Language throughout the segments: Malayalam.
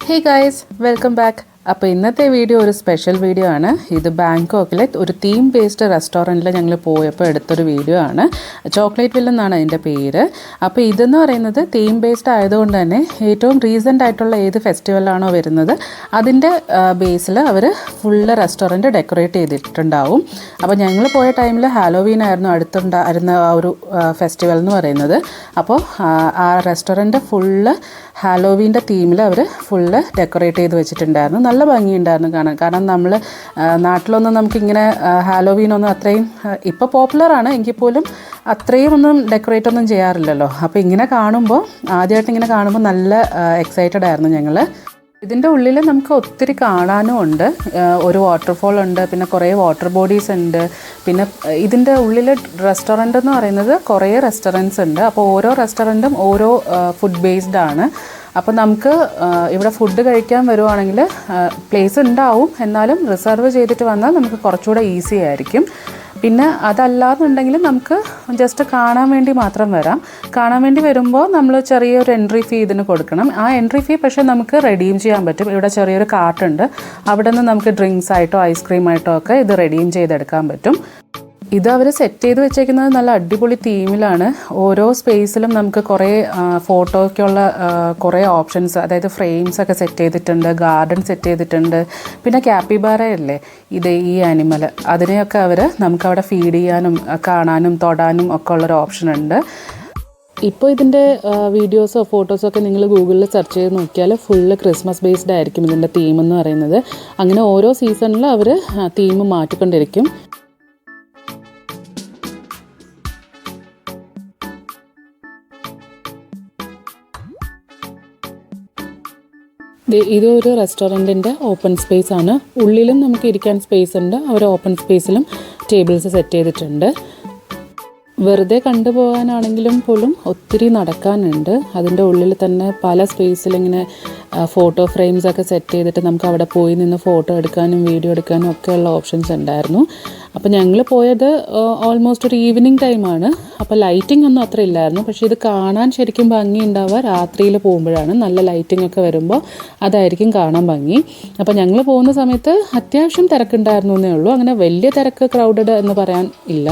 Hey guys, welcome back. അപ്പോൾ ഇന്നത്തെ വീഡിയോ ഒരു സ്പെഷ്യൽ വീഡിയോ ആണ്. ഇത് ബാങ്കോക്കിലെ ഒരു തീം ബേസ്ഡ് റെസ്റ്റോറൻറ്റിൽ ഞങ്ങൾ പോയപ്പോൾ എടുത്തൊരു വീഡിയോ ആണ്. ചോക്ലേറ്റ് വില്ല എന്നാണ് അതിൻ്റെ പേര്. അപ്പോൾ ഇതെന്ന് പറയുന്നത് തീം ബേസ്ഡ് ആയതുകൊണ്ട് തന്നെ ഏറ്റവും റീസെൻ്റ് ആയിട്ടുള്ള ഏത് ഫെസ്റ്റിവലാണോ വരുന്നത് അതിൻ്റെ ബേസിൽ അവർ ഫുള്ള് റെസ്റ്റോറൻറ്റ് ഡെക്കറേറ്റ് ചെയ്തിട്ടുണ്ടാവും. അപ്പോൾ ഞങ്ങൾ പോയ ടൈമിൽ ഹാലോവീൻ ആയിരുന്നു അടുത്തുണ്ടായിരുന്ന ആ ഒരു ഫെസ്റ്റിവൽ എന്ന് പറയുന്നത്. അപ്പോൾ ആ റെസ്റ്റോറൻറ്റ് ഫുള്ള് ഹാലോവീൻ്റെ തീമിൽ അവർ ഫുള്ള് ഡെക്കറേറ്റ് ചെയ്ത് വെച്ചിട്ടുണ്ടായിരുന്നു. നല്ല ഭംഗിയുണ്ടായിരുന്നു കാണാൻ. കാരണം നമ്മൾ നാട്ടിലൊന്നും നമുക്കിങ്ങനെ ഹാലോവീനൊന്നും അത്രയും ഇപ്പോൾ പോപ്പുലറാണ് എങ്കിൽ പോലും അത്രയും ഒന്നും ഡെക്കറേറ്റ് ഒന്നും ചെയ്യാറില്ലല്ലോ. അപ്പോൾ ഇങ്ങനെ കാണുമ്പോൾ ആദ്യമായിട്ട് ഇങ്ങനെ കാണുമ്പോൾ നല്ല എക്സൈറ്റഡ് ആയിരുന്നു ഞങ്ങൾ. ഇതിൻ്റെ ഉള്ളിൽ നമുക്ക് ഒത്തിരി കാണാനും ഉണ്ട്. ഒരു വാട്ടർഫോൾ ഉണ്ട്, പിന്നെ കുറേ വാട്ടർ ബോഡീസ് ഉണ്ട്. പിന്നെ ഇതിൻ്റെ ഉള്ളിൽ റെസ്റ്റോറൻ്റ് എന്ന് പറയുന്നത് കുറേ റെസ്റ്റോറൻറ്റ്സ് ഉണ്ട്. അപ്പോൾ ഓരോ റെസ്റ്റോറൻറ്റും ഓരോ ഫുഡ് ബേസ്ഡ് ആണ്. അപ്പോൾ നമുക്ക് ഇവിടെ ഫുഡ് കഴിക്കാൻ വരുവാണെങ്കിൽ പ്ലേസ് ഉണ്ടാവും, എന്നാലും റിസർവ് ചെയ്തിട്ട് വന്നാൽ നമുക്ക് കുറച്ചുകൂടെ ഈസി ആയിരിക്കും. പിന്നെ അതല്ലാന്നുണ്ടെങ്കിൽ നമുക്ക് ജസ്റ്റ് കാണാൻ വേണ്ടി മാത്രം വരാം. കാണാൻ വേണ്ടി വരുമ്പോൾ നമ്മൾ ചെറിയൊരു എൻട്രി ഫീ ഇതിന് കൊടുക്കണം. ആ എൻട്രി ഫീ പക്ഷേ നമുക്ക് റെഡീം ചെയ്യാൻ പറ്റും. ഇവിടെ ചെറിയൊരു കാർട്ടുണ്ട്, അവിടെ നിന്ന് നമുക്ക് ഡ്രിങ്ക്സ് ആയിട്ടോ ഐസ്ക്രീം ആയിട്ടോ ഒക്കെ ഇത് റെഡീം ചെയ്തെടുക്കാൻ പറ്റും. ഇത് അവർ സെറ്റ് ചെയ്ത് വെച്ചേക്കുന്നത് നല്ല അടിപൊളി തീമിലാണ്. ഓരോ സ്പേസിലും നമുക്ക് കുറേ ഫോട്ടോയ്ക്കുള്ള കുറേ ഓപ്ഷൻസ്, അതായത് ഫ്രെയിംസ് ഒക്കെ സെറ്റ് ചെയ്തിട്ടുണ്ട്, ഗാർഡൻ സെറ്റ് ചെയ്തിട്ടുണ്ട്. പിന്നെ ക്യാപ്പിബാറയല്ലേ ഇത്, ഈ ആനിമൽ, അതിനെയൊക്കെ അവർ നമുക്കവിടെ ഫീഡ് ചെയ്യാനും കാണാനും തൊടാനും ഒക്കെ ഉള്ളൊരു ഓപ്ഷൻ ഉണ്ട്. ഇപ്പോൾ ഇതിൻ്റെ വീഡിയോസോ ഫോട്ടോസോ ഒക്കെ നിങ്ങൾ ഗൂഗിളിൽ സെർച്ച് ചെയ്ത് നോക്കിയാൽ ഫുള്ള് ക്രിസ്മസ് ബേസ്ഡ് ആയിരിക്കും ഇതിൻ്റെ തീം എന്ന് പറയുന്നത്. അങ്ങനെ ഓരോ സീസണിലും അവർ തീം മാറ്റിക്കൊണ്ടിരിക്കും. ഇതൊരു റെസ്റ്റോറൻറ്റിൻ്റെ ഓപ്പൺ സ്പേസ് ആണ്. ഉള്ളിലും നമുക്ക് ഇരിക്കാൻ സ്പേസ് ഉണ്ട്. അവർ ഓപ്പൺ സ്പേസിലും ടേബിൾസ് സെറ്റ് ചെയ്തിട്ടുണ്ട്. വെറുതെ കണ്ടുപോകാനാണെങ്കിലും പോലും ഒത്തിരി നടക്കാനുണ്ട്. അതിൻ്റെ ഉള്ളിൽ തന്നെ പല സ്പേസിലിങ്ങനെ ഫോട്ടോ ഫ്രെയിംസൊക്കെ സെറ്റ് ചെയ്തിട്ട് നമുക്ക് അവിടെ പോയി നിന്ന് ഫോട്ടോ എടുക്കാനും വീഡിയോ എടുക്കാനും ഒക്കെയുള്ള ഓപ്ഷൻസ് ഉണ്ടായിരുന്നു. അപ്പോൾ ഞങ്ങൾ പോയത് ഓൾമോസ്റ്റ് ഒരു ഈവനിങ് ടൈമാണ്. അപ്പോൾ ലൈറ്റിംഗ് ഒന്നും അത്ര ഇല്ലായിരുന്നു. പക്ഷേ ഇത് കാണാൻ ശരിക്കും ഭംഗി ഉണ്ടാവുക രാത്രിയിൽ പോകുമ്പോഴാണ്. നല്ല ലൈറ്റിംഗ് ഒക്കെ വരുമ്പോൾ അതായിരിക്കും കാണാൻ ഭംഗി. അപ്പോൾ ഞങ്ങൾ പോകുന്ന സമയത്ത് അത്യാവശ്യം തിരക്കുണ്ടായിരുന്നു എന്നേ ഉള്ളൂ. അങ്ങനെ വലിയ തിരക്ക്, ക്രൗഡഡ് എന്ന് പറയാൻ ഇല്ല.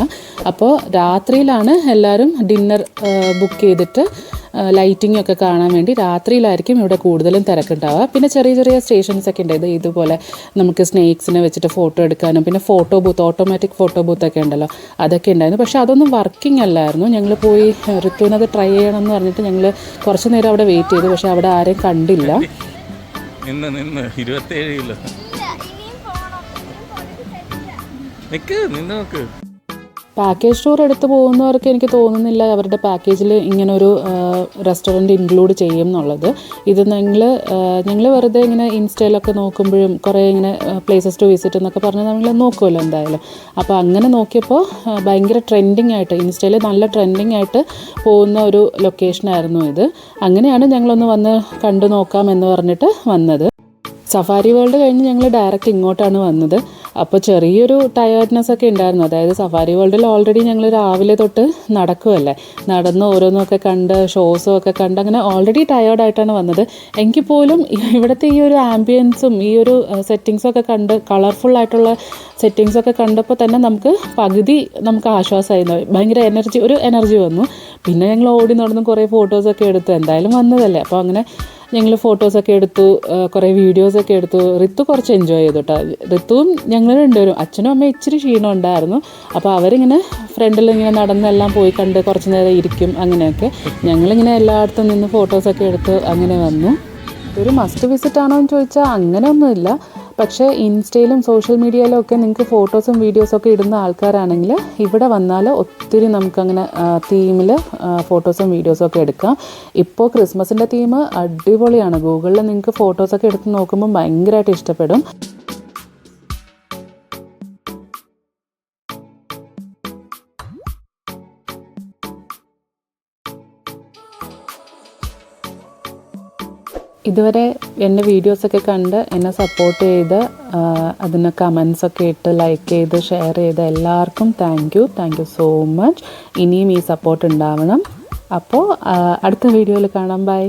അപ്പോൾ രാത്രിയിലാണ് എല്ലാവരും ഡിന്നർ ബുക്ക് ചെയ്തിട്ട് ലൈറ്റിംഗ് ഒക്കെ കാണാൻ വേണ്ടി രാത്രിയിലായിരിക്കും ഇവിടെ കൂടുതലും തിരക്കുണ്ടാവുക. പിന്നെ ചെറിയ ചെറിയ സ്റ്റേഷൻസ് ഒക്കെ ഉണ്ട്. ഇതുപോലെ നമുക്ക് സ്നേക്സിനെ വെച്ചിട്ട് ഫോട്ടോ എടുക്കാനും, പിന്നെ ഫോട്ടോ ബൂത്ത്, ഓട്ടോമാറ്റിക് ഫോട്ടോ ബൂത്തൊക്കെ ഉണ്ടല്ലോ, അതൊക്കെ ഉണ്ടായിരുന്നു. പക്ഷേ അതൊന്നും വർക്കിംഗ് അല്ലായിരുന്നു. ഞങ്ങൾ പോയി ഋത്തുവിനത് ട്രൈ ചെയ്യണം എന്ന് പറഞ്ഞിട്ട് ഞങ്ങൾ കുറച്ച് നേരം അവിടെ വെയിറ്റ് ചെയ്തു. പക്ഷേ അവിടെ ആരെയും കണ്ടില്ല. പാക്കേജ് ടൂർ എടുത്ത് പോകുന്നവർക്ക് എനിക്ക് തോന്നുന്നില്ല അവരുടെ പാക്കേജിൽ ഇങ്ങനൊരു റെസ്റ്റോറൻറ്റ് ഇൻക്ലൂഡ് ചെയ്യും എന്നുള്ളത്. ഇത് ഞങ്ങൾ വെറുതെ ഇങ്ങനെ ഇൻസ്റ്റയിലൊക്കെ നോക്കുമ്പോഴും കുറേ ഇങ്ങനെ പ്ലേസസ് ടു വിസിറ്റ് എന്നൊക്കെ പറഞ്ഞ് നമ്മൾ നോക്കുമല്ലോ എന്തായാലും. അപ്പോൾ അങ്ങനെ നോക്കിയപ്പോൾ ഭയങ്കര ട്രെൻഡിങ് ആയിട്ട്, ഇൻസ്റ്റയിൽ നല്ല ട്രെൻഡിങ് ആയിട്ട് പോകുന്ന ഒരു ലൊക്കേഷനായിരുന്നു ഇത്. അങ്ങനെയാണ് ഞങ്ങളൊന്ന് വന്ന് കണ്ടു നോക്കാം എന്ന് പറഞ്ഞിട്ട് വന്നത്. സഫാരി വേൾഡ് കഴിഞ്ഞ് ഞങ്ങൾ ഡയറക്റ്റ് ഇങ്ങോട്ടാണ് വന്നത്. അപ്പോൾ ചെറിയൊരു ടയേർഡ്നെസ് ഒക്കെ ഉണ്ടായിരുന്നു. അതായത് സഫാരി വേൾഡിൽ ഓൾറെഡി ഞങ്ങൾ രാവിലെ തൊട്ട് നടക്കുമല്ലേ, നടന്ന് ഓരോന്നൊക്കെ കണ്ട് ഷോസും ഒക്കെ കണ്ട് അങ്ങനെ ഓൾറെഡി ടയേർഡായിട്ടാണ് വന്നത്. എങ്കിൽ പോലും ഇവിടുത്തെ ഈ ഒരു ആംബിയൻസും ഈ ഒരു സെറ്റിങ്സൊക്കെ കണ്ട്, കളർഫുള്ളായിട്ടുള്ള സെറ്റിങ്സൊക്കെ കണ്ടപ്പോൾ തന്നെ നമുക്ക് ആശ്വാസമായിരുന്നു. ഭയങ്കര എനർജി വന്നു. പിന്നെ ഞങ്ങൾ ഓടി നടന്ന് കുറേ ഫോട്ടോസൊക്കെ എടുത്തു. എന്തായാലും വന്നതല്ലേ, അപ്പോൾ അങ്ങനെ ഞങ്ങൾ ഫോട്ടോസൊക്കെ എടുത്തു, കുറേ വീഡിയോസൊക്കെ എടുത്തു. ഋതു കുറച്ച് എൻജോയ് ചെയ്തു കേട്ടോ. ഋതുവും ഞങ്ങൾ രണ്ടുപേരും, അച്ഛനും അമ്മയും ഇച്ചിരി ക്ഷീണം ഉണ്ടായിരുന്നു. അപ്പോൾ അവരിങ്ങനെ ഫ്രണ്ടിൽ ഇങ്ങനെ നടന്നെല്ലാം പോയി കണ്ട് കുറച്ച് നേരം ഇരിക്കും. അങ്ങനെയൊക്കെ ഞങ്ങളിങ്ങനെ എല്ലായിടത്തും നിന്ന് ഫോട്ടോസൊക്കെ എടുത്ത് അങ്ങനെ വന്നു. ഒരു മസ്റ്റ് വിസിറ്റ് ആണോ എന്ന് ചോദിച്ചാൽ അങ്ങനെയൊന്നുമില്ല. പക്ഷേ ഇൻസ്റ്റയിലും സോഷ്യൽ മീഡിയയിലും ഒക്കെ നിങ്ങൾക്ക് ഫോട്ടോസും വീഡിയോസൊക്കെ ഇടുന്ന ആൾക്കാരാണെങ്കിൽ ഇവിടെ വന്നാൽ ഒത്തിരി നമുക്കങ്ങനെ തീമിൽ ഫോട്ടോസും വീഡിയോസും ഒക്കെ എടുക്കാം. ഇപ്പോൾ ക്രിസ്മസിൻ്റെ തീം അടിപൊളിയാണ്. ഗൂഗിളിൽ നിങ്ങൾക്ക് ഫോട്ടോസൊക്കെ എടുത്ത് നോക്കുമ്പോൾ ഭയങ്കരമായിട്ട് ഇഷ്ടപ്പെടും. ഇതുവരെ എൻ്റെ വീഡിയോസൊക്കെ കണ്ട് എന്നെ സപ്പോർട്ട് ചെയ്ത് അതിന് കമൻസൊക്കെ ഇട്ട് ലൈക്ക് ചെയ്ത് ഷെയർ ചെയ്ത് എല്ലാവർക്കും താങ്ക് യു സോ മച്ച്. ഇനിയും ഈ സപ്പോർട്ട് ഉണ്ടാവണം. അപ്പോൾ അടുത്ത വീഡിയോയിൽ കാണാം. ബൈ.